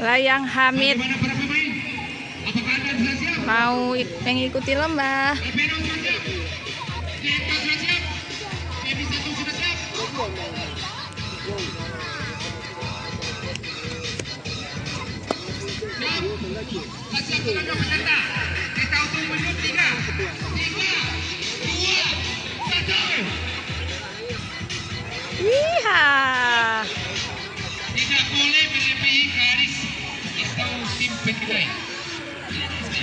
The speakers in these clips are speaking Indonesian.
Layang Hamid Bagaimana para pemain? Apakah Anda sudah siap? mau mengikuti lomba. Alvino sudah siap? Jeka sudah siap? Kevin Satu sudah siap? Siap? Sudah siap tenaga peserta? Kita untuk menit 3, 2, 1. Iha. Tidak boleh melebihi garis atau tim penilai.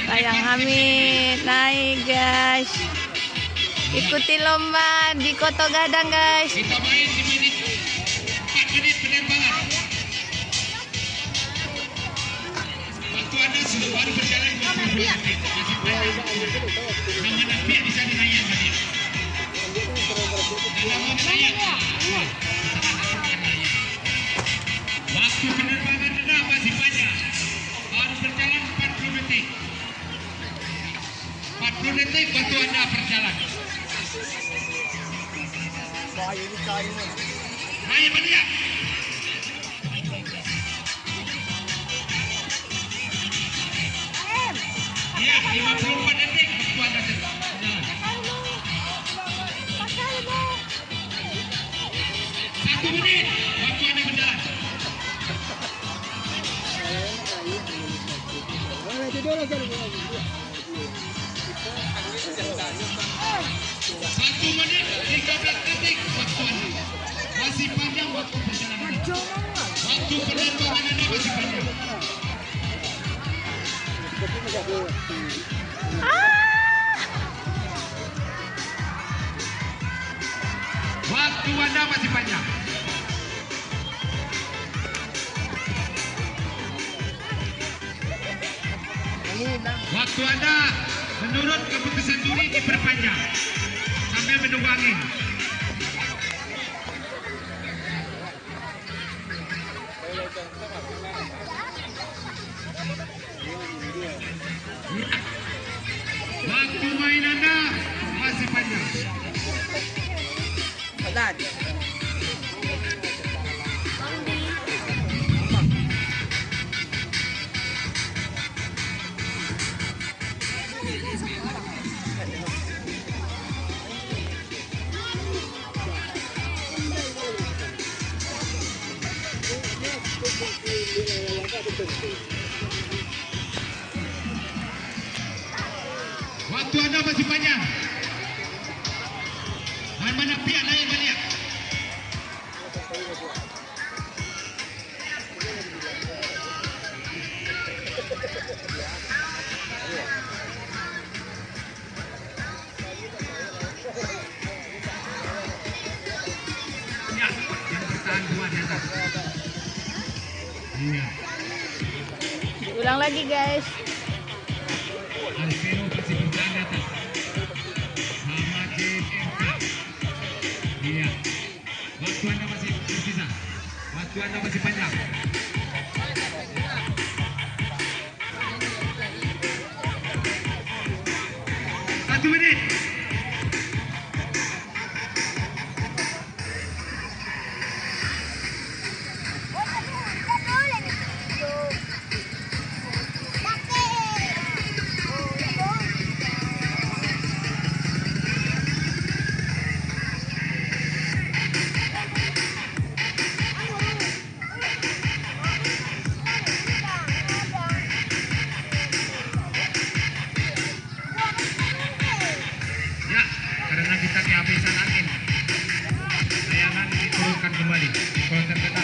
Layang Hamid naik guys. Ikuti lomba di Koto Gadang guys. Kita main di menit 4 menit penerbangan. Waktu Anda sudah baru berjalan 20 menit. Masih banyak. Nama Nabi bisa dinaik tadi. Kalau mau dinaik. Waktu penerbangan Anda masih banyak. Baru berjalan 40 detik. 40 detik waktu Anda berjalan. Ayo Maria. Ya, 54 detik waktu Anda berjalan. 1 menit waktu Anda berjalan. 1 menit 13 detik waktu Anda. Masih panjang waktu perjalanan. Waktu penerbangan Anda masih panjang. Waktu Anda masih panjang. Waktu Anda menurut keputusan juri diperpanjang sambil menunggu angin. Waktu main Anda masih panjang. Waktu Anda masih panjang. Mana pihak naik balik. Ya, yang bertahan 2 di atas. Iya. Ulang lagi guys. Alvino masih bertahan di atas. Sama JMK. Iya. Waktu Anda masih tersisa. Waktu Anda masih panjang. 1 menit. Ya, karena kita kehabisan angin. Layangan diturunkan kembali. Kalau terkena